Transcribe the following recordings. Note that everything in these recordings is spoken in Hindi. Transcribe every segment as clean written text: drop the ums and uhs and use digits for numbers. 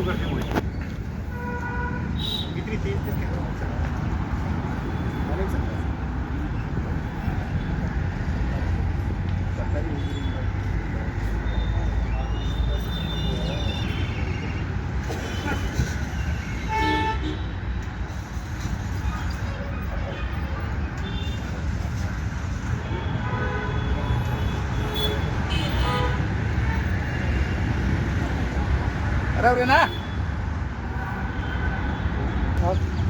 करके वो इतनी तेज तेज कैसे हो सकता है? नहीं सकता। अरे ना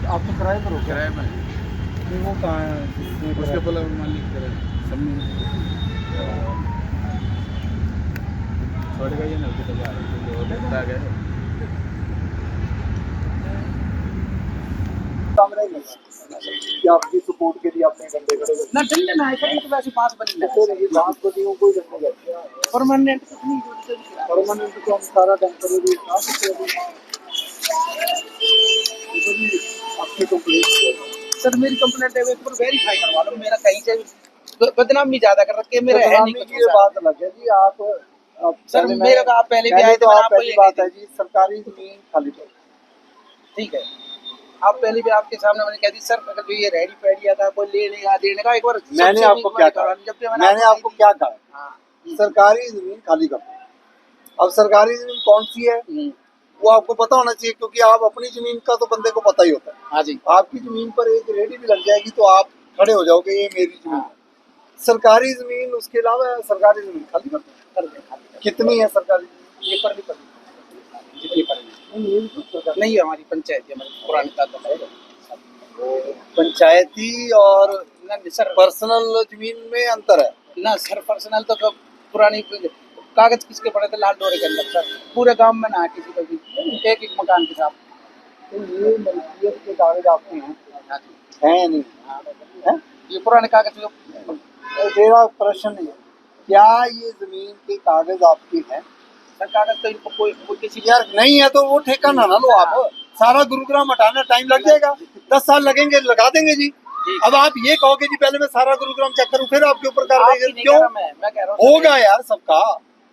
आप तो किराए पर हो क्या? किराए में नहीं, वो कहाँ है जिसने उसके किराए- बोला मालिक करे सब छोड़ गई है ना उसके बाद आ गए कि आपकी सपोर्ट के लिए अपने डंडे खड़े कर ना डंडे ना ऐसा नहीं तो वैसे पास बनी तो फिर ये बात बदियों कोई डंडे करते हैं परमानेंट कितनी जरूरत है परमानेंट तो हम सारा टेम्परेरी उठा सकते हैं तो भी आपकी कंप्लेंट सर मेरी कंप्लेंट है एक बार वेरीफाई करवा लो मेरा कहीं से बदनामी ज्यादा कर रखे मेरा है नहीं कुछ की ये बात अलग है जी आप सर पहले मेरा तो आप पहले भी आए थे तो मैंने आप आपको पहली ये बात कही है थी। जी सरकारी जमीन खाली करो ठीक है आप पहले भी आपके सामने मैंने कह दी सर अगर जो ये रेडी पैडिया का कोई लेने का देने का एक बार मैंने सबसे आपको क्या कहा मैंने आपको क्या कहा हाँ सरकारी जमीन खाली करो अब सरकारी जमीन कौन सी है वो आपको पता होना चाहिए क्योंकि आप अपनी जमीन का तो बंदे को पता ही होता है हाँ जी आपकी जमीन पर एक रेडी भी लग जाएगी तो आप खड़े हो जाओगे ये मेरी जमीन है सरकारी जमीन उसके अलावा सरकारी जमीन खाली कर दो। कर दे कितनी है सरकारी जमीन ये पर भी कर जितनी पर नहीं, ये भी तो सरकारी- नहीं है हमारी पंचायत है हमारी पुरानी दादा है पंचायती और ना सर पर्सनल जमीन में अंतर है ना सर पर्सनल तो कब पुरानी कागज किसके पड़े थे लाल डोरे के अंदर सर पूरे गांव में ना है किसी को भी एक एक मकान के साथ तो ये मल्कियत के कागज आपके हैं हाँ जी है नहीं है ये पुराने कागज जो मेरा प्रश्न है क्या ये जमीन के कागज आपके हैं सर कागज तो इनको कोई किसी यार नहीं है तो वो ठेका ना लो आप सारा गुरुग्राम हटाना टाइम लग जाएगा 10 साल लगेंगे लगा देंगे जी अब आप ये कहोगे जी पहले मैं सारा गुरुग्राम चेक करूं फिर आपके ऊपर कार्रवाई आपकी करूं नहीं क्यों कह रहा मैं कह रहा हूँ होगा यार सबका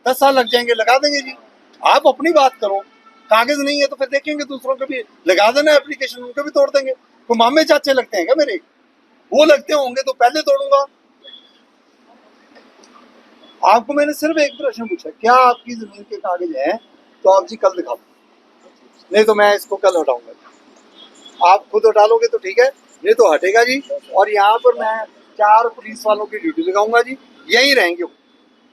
10 साल लग जाएंगे लगा देंगे जी आप अपनी बात करो कागज नहीं है तो फिर देखेंगे दूसरों के भी लगा देना एप्लीकेशन उनको भी तोड़ देंगे तो मामे चाचे लगते हैं क्या मेरे वो लगते होंगे तो पहले तोड़ूंगा आपको मैंने सिर्फ एक प्रश्न पूछा क्या आपकी जमीन के कागज हैं तो आप जी कल दिखाओ नहीं तो मैं इसको कल हटाऊंगा आप खुद हटा लोगे तो ठीक है नहीं तो हटेगा जी और यहाँ पर मैं 4 पुलिस वालों की ड्यूटी लगाऊंगा जी यहीं रहेंगे वो।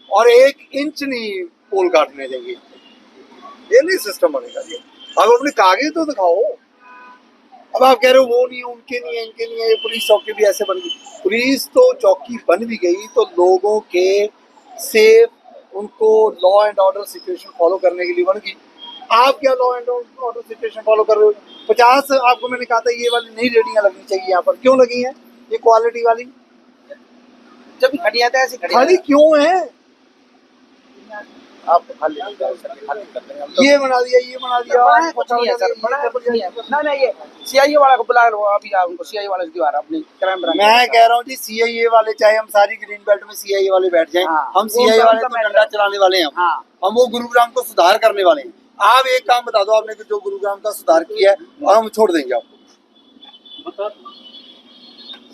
और 1 इंच नहीं पोल काटने देंगे ये नहीं सिस्टम बनेगा जी आप अपने कागज तो दिखाओ अब आप कह रहे हो वो नहीं उनके नहीं है इनके नहीं है ये पुलिस चौकी भी ऐसे बन गई पुलिस तो चौकी बन भी गई तो लोगों के सेफ उनको law and order situation follow करने के लिए बन गई आप क्या law and order situation follow कर रहे हो 50 आपको मैंने कहा था ये वाली नई रेडिंग लगनी चाहिए यहाँ पर क्यों लगी है ये क्वालिटी वाली जब खड़ी आता है ऐसे खड़ी खाली क्यों है आप खाली खाली कर देंगे हम तो ये बना दिया ये बना दिया बड़ा है कुछ नहीं है सर बड़ा है कुछ नहीं है ना ना ये सीआईए वाला को बुला लो अभी आप उनको सीआईए वाले से दिवा रहा अपनी क्राइम ब्रांच मैं कह रहा हूँ जी सीआईए वाले चाहे हम सारी ग्रीन बेल्ट में सीआईए वाले बैठ जाएं हाँ, हम वो सीआईए तो वाले उनका तो मैटर डंडा है। चलाने वाले हैं हाँ हम वो गुरुग्राम को सुधार करने वाले हैं आप एक काम बता दो आपने जो गुरुग्राम का सुधार किया है और हम छोड़ देंगे आपको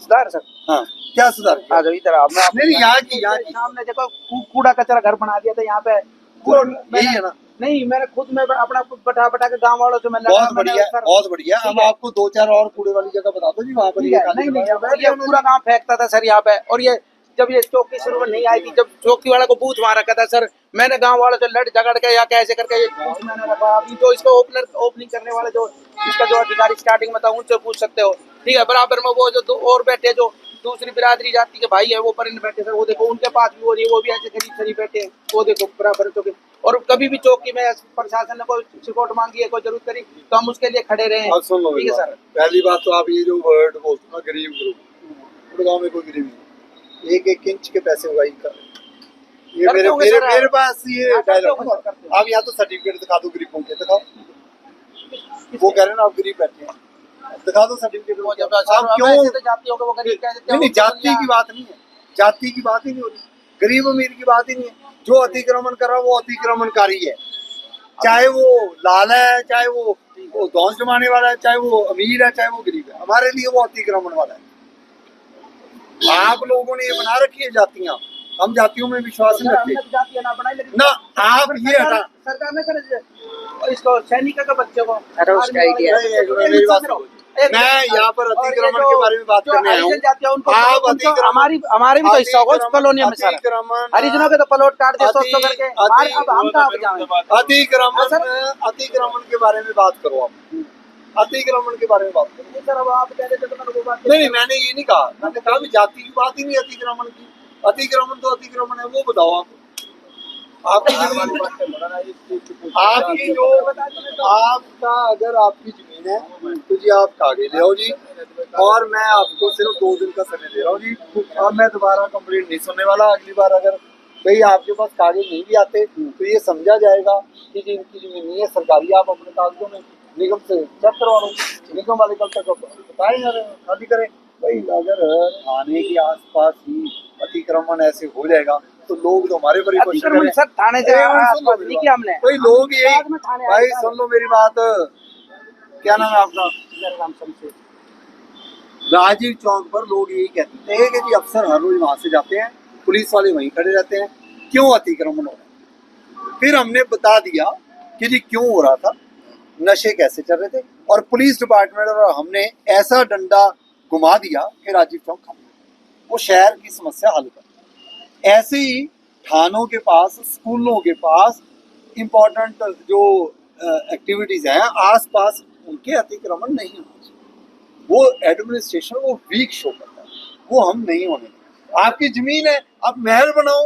सुधार सर हाँ क्या सुधार किया आ जाओ इधर आओ मैं आपको नहीं यहाँ की सामने देखो कूड़ा कचरा घर बना दिया था यहाँ पे वो यही है ना नहीं मैंने खुद में अपना बटा बटा के गांव वालों से मैं लड़ा, बहुत मैंने बढ़िया सर- बहुत बढ़िया हम ठीक है। आपको 2-4 और कूड़े वाली जगह बता दो जी वहाँ पर ठीक ये है, खाली नहीं करवाया। नहीं ये पूरा गांव फेंकता था सर यहाँ पे और ये जब ये चौकी शुरू में नहीं आई थी जब चौकी वाला को बूथ वहां रखा था सर मैंने गांव वालों से लड़ झगड़ के या कैसे करके ये बूथ मैंने रखा अभी तो इसको ओपनिंग करने वाले जो इसका जो अधिकारी स्टार्टिंग में था उनसे पूछ सकते हो ठीक है बराबर में वो जो दो और बैठे जो दूसरी बिरादरी जाति के भाई है वो परिंद बैठे सर वो देखो उनके पास भी हो रही है वो भी ऐसे करीब शरीफ बैठे हैं वो देखो बराबर चौकी और कभी भी चौकी में प्रशासन ने कोई रिपोर्ट मांगी है कोई जरूरत करी तो हम उसके लिए खड़े रहे अब सुन लो ठीक है मेरी सर बात। पहली बात तो आप ये जो वर्ड बोलते हो ना गरीब ग्रुप गाँव में कोई गरीब नहीं 1-1 इंच के पैसे उगाई कर रहे हैं। ये करते मेरे होंगे मेरे सर, मेरे पास ये हाँ, करते डायलॉग होंगे सर, करते होंगे। आप यहाँ तो सर्टिफिकेट दिखा दो गरीबों के दिखाओ वो कह रहे हैं ना आप गरीब बैठे हैं दिखा दो सर्टिफिकेट वो जब आप क्यों ऐसे तो जाती होगा वो गरीब कह देते नहीं नहीं हैं जाति की बात नहीं है जाति की बात ही नहीं हो रही गरीब अमीर की बात ही नहीं है जो अतिक्रमण कर रहा है वो अतिक्रमणकारी है चाहे वो लाल है, चाहे वो धौंस जमाने वाला है, चाहे वो अमीर है, चाहे वो गरीब है, हमारे लिए वो अतिक्रमण वाला है। आप लोगों ने ये बना रखी है जातियां, हम जातियों में विश्वास नहीं रखते ना। आप ये हटा सरकार ने कर इसको सैनिक का बच्चे को मेरी बात सुनो। मैं यहाँ पर अतिक्रमण के बारे में बात करने आया हूँ। आप हमारी हमारे भी तो हिस्सा होगा उस कॉलोनी में सर, हरिजनों के तो प्लॉट काट दिए सोच तो करके, अब हम कहाँ पे जाएं? अतिक्रमण के बारे में बात करो आप, अतिक्रमण के बारे में बात करो। सर अब आप कह रहे थे तो मैंने वो बात नहीं, मैंने ये नहीं कहा, मैंने कहा भी जाति की बात ही नहीं अतिक्रमण की। अतिक्रमण तो अतिक्रमण है, वो बताओ आप। आपकी जो आपका अगर आपकी जमीन है तो जी आप कागज ले आओ जी, और मैं आपको सिर्फ 2 दिन का समय दे रहा हूँ जी। और मैं दोबारा कंप्लेंट नहीं सुनने वाला। अगली बार अगर भाई आपके पास कागज नहीं भी आते तो ये समझा जाएगा कि जी इनकी जमीन नहीं है सरकारी, आप अपने कागजों में निगम से चेक करवा लो, निगम वाले कल तक बताएं यार खाली करें। भाई अगर आने के आसपास ही अतिक्रमण ऐसे हो जाएगा तो लोग तो हमारे पर ही क्वेश्चन करेंगे। सर थाने से आसपास नहीं किया हमने। भाई लोग यही, भाई सुन लो मेरी बात, क्या नाम है आपका? राजीव चौक पर लोग यही कहते थे कि जी अफसर हर रोज वहां से जाते हैं, पुलिस वाले वहीं खड़े रहते हैं, क्यों अतिक्रमण हो रहा है? फिर हमने बता दिया कि जी क्यों हो रहा था, नशे कैसे चल रहे थे, और पुलिस डिपार्टमेंट और हमने ऐसा डंडा घुमा दिया कि राजीव चौक खत्म, वो शहर की समस्या हल कर। ऐसे ही थानों के पास, स्कूलों के पास इम्पोर्टेंट जो एक्टिविटीज हैं आसपास, उनके अतिक्रमण नहीं होना चाहिए। वो एडमिनिस्ट्रेशन वो वीक शो करता है, वो हम नहीं होने देंगे। आपकी जमीन है, आप महल बनाओ,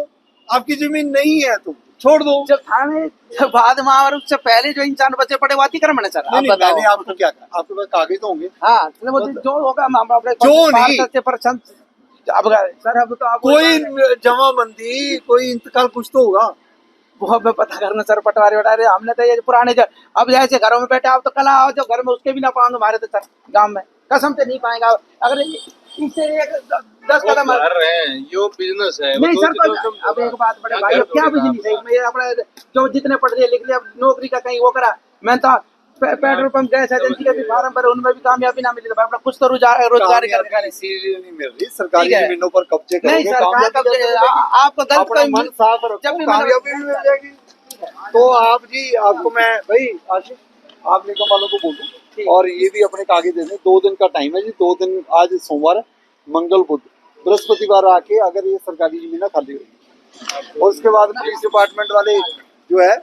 आपकी जमीन नहीं है तो छोड़ दो। जब थाने बाद में और उससे पहले जो इंसान बचे पड़े वो अतिक्रमण है सर। नहीं, मैंने आपको क्या कहा, आपके पास कागज तो होंगे। हाँ जो होगा हम अपने जो नहीं परसेंट अब सर अब तो आप कोई जमाबंदी, कोई इंतकाल कुछ तो होगा, वो हमें पता करना सर। पटवारी वटारे हमने तो ये पुराने अब जैसे घरों में बैठे आप तो कल आओ, जो घर में उसके भी ना पाएंगे हमारे तो सर गांव में कसम से नहीं पाएंगा। अगर इससे 10 कदम कर रहे हैं, यो बिजनेस है। नहीं सर अब एक बात बड़े भाई, क्या बिजनेस है इसमें? अपना जो जितने पढ़ लिए लिख लिया नौकरी का कहीं वो करा, मैं तो पेट्रोल पंप गैस एजेंसी के भी फार्म भरे, उनमें भी कामयाबी ना मिली तो अपना कुछ तो रोजगार करके इसीलिए नहीं मिल रही। सरकारी जमीनों पर कब्जे नहीं करोगे, सर आपको अपना मन साफ रखो, कामयाबी भी मिल जाएगी। तो आप जी, आपको मैं भाई आशीष, आप निगम वालों को बोलो और ये भी अपने कागज दे दें। 2 दिन का टाइम है जी, 2 दिन, आज सोमवार है, मंगल बुध बृहस्पतिवार आके अगर ये सरकारी जमीन खाली होगी, और उसके बाद पुलिस डिपार्टमेंट वाले जो है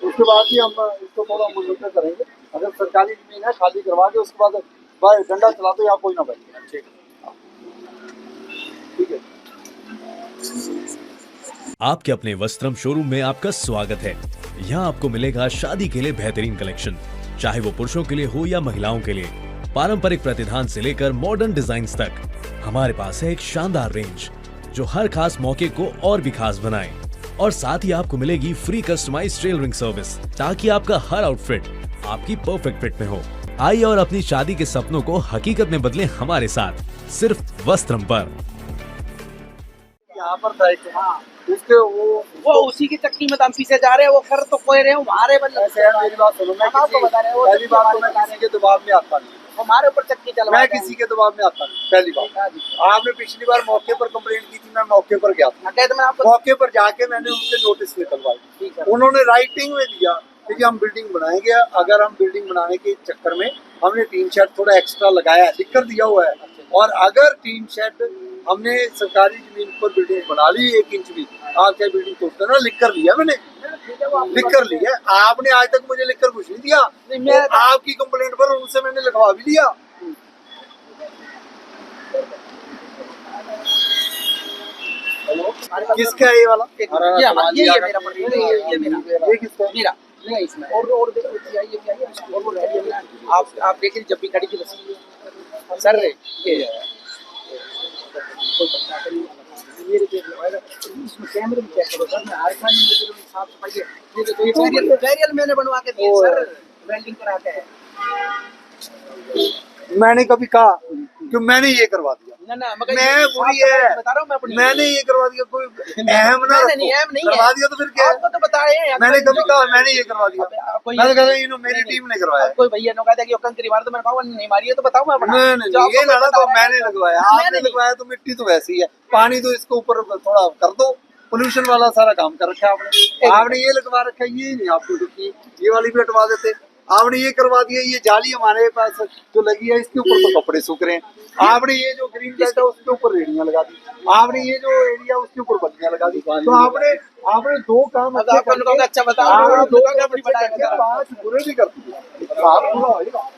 उसके बाद ही हम इसको थोड़ा मॉनिटर करेंगे। अगर सरकारी जमीन है खाली करवा के उसके बाद भाई डंडा चला दो या कोई ना बैठे। ठीक है। आपके अपने वस्त्रम शोरूम में आपका स्वागत है। यहाँ आपको मिलेगा शादी के लिए बेहतरीन कलेक्शन, चाहे वो पुरुषों के लिए हो या महिलाओं के लिए, पारंपरिक प्रतिधान से लेकर मॉडर्न डिजाइन्स तक। हमारे पास है एक शानदार रेंज जो हर खास मौके को और भी खास बनाए, और साथ ही आपको मिलेगी फ्री कस्टमाइज्ड टेलरिंग सर्विस, ताकि आपका हर आउटफिट आपकी परफेक्ट फिट में हो। आइए और अपनी शादी के सपनों को हकीकत में बदलें हमारे साथ, सिर्फ वस्त्रम पर। यहाँ पर उसके वो उसी की चक्की में तो हम पीछे जा रहे हैं, वो कर तो कोई रहे हमारे मेरी बात सुनो, मैं पहली बात तो मैं किसी के दबाव में आता नहीं, हमारे ऊपर चक्की चला, मैं किसी के दबाव में आता नहीं। पहली बात, आपने पिछली बार मौके पर कंप्लेंट की थी, मैं मौके पर गया था, मौके पर जाके मैंने उनसे नोटिस निकलवाया, उन्होंने राइटिंग में दिया कि हम बिल्डिंग बनाएंगे। अगर हम बिल्डिंग बनाने के चक्कर में हमने टीन शेड थोड़ा एक्स्ट्रा लगाया है, लिख कर दिया हुआ है, और अगर टीन शेड हमने सरकारी जमीन पर बिल्डिंग बना ली 1 इंच भी, आप चाहे बिल्डिंग तोड़ते ना, लिख कर लिया मैंने, लिख कर लिया। आपने आज तक मुझे लिख कर कुछ नहीं दिया, तो आपकी कंप्लेंट पर उनसे मैंने लिखवा भी दिया। किसका है ये वाला? ये मेरा ये किसका है? मेरा नहीं इसमें और देखो ये क्या है, और वो रेडी है। आप देखिए जब भी गाड़ी की सर ये इसमें कैमरे में चेक करो सर, मैं हर खाने में साफ सफाई है। ये देखो ये बैरियर मैंने बनवा के दिए सर, वेल्डिंग करा के। मैंने कभी कहा कि मैंने ये करवा दिया? ना ना मगर मैं बुरी है, बता रहा हूँ मैं अपनी। मैंने ये करवा दिया, कोई अहम ना नहीं, नहीं, अहम नहीं है। करवा दिया तो फिर क्या है? आपको तो बताए हैं, मैंने कभी कहा मैंने ये करवा दिया? कोई मैंने कहा इन्हों मेरी टीम ने करवाया। कोई भैया ने कहा कि वो कंकरी मार, तो मैंने कहा नहीं मारी है, तो बताऊं मैं अपना। नहीं जो नहीं, ये आपको ना बता तो रहा है, मैंने लगवाया, मैंने आपने नहीं। लगवाया तो मिट्टी तो वैसी है, पानी तो इसके ऊपर थोड़ा कर दो, पोल्यूशन वाला सारा काम कर रखा है आपने। आपने ये लगवा रखा है, ये नहीं आपको देखिए, ये वाली भी हटवा देते। आपने ये करवा दिया, ये जाली हमारे पास जो लगी है इसके ऊपर तो कपड़े सूख रहे हैं। आपने ये जो ग्रीन बेल्ट है उसके ऊपर रेडियां लगा दी, आपने ये जो एरिया उसके ऊपर बत्तियां लगा दी। तो आपने दो काम अच्छे आप लोगों को अच्छा बताओ, आपने आप दो लोगों को काम अपनी अच्छे बताया करके 5 बुरे भी कर दिए। साफ पूरा होएगा।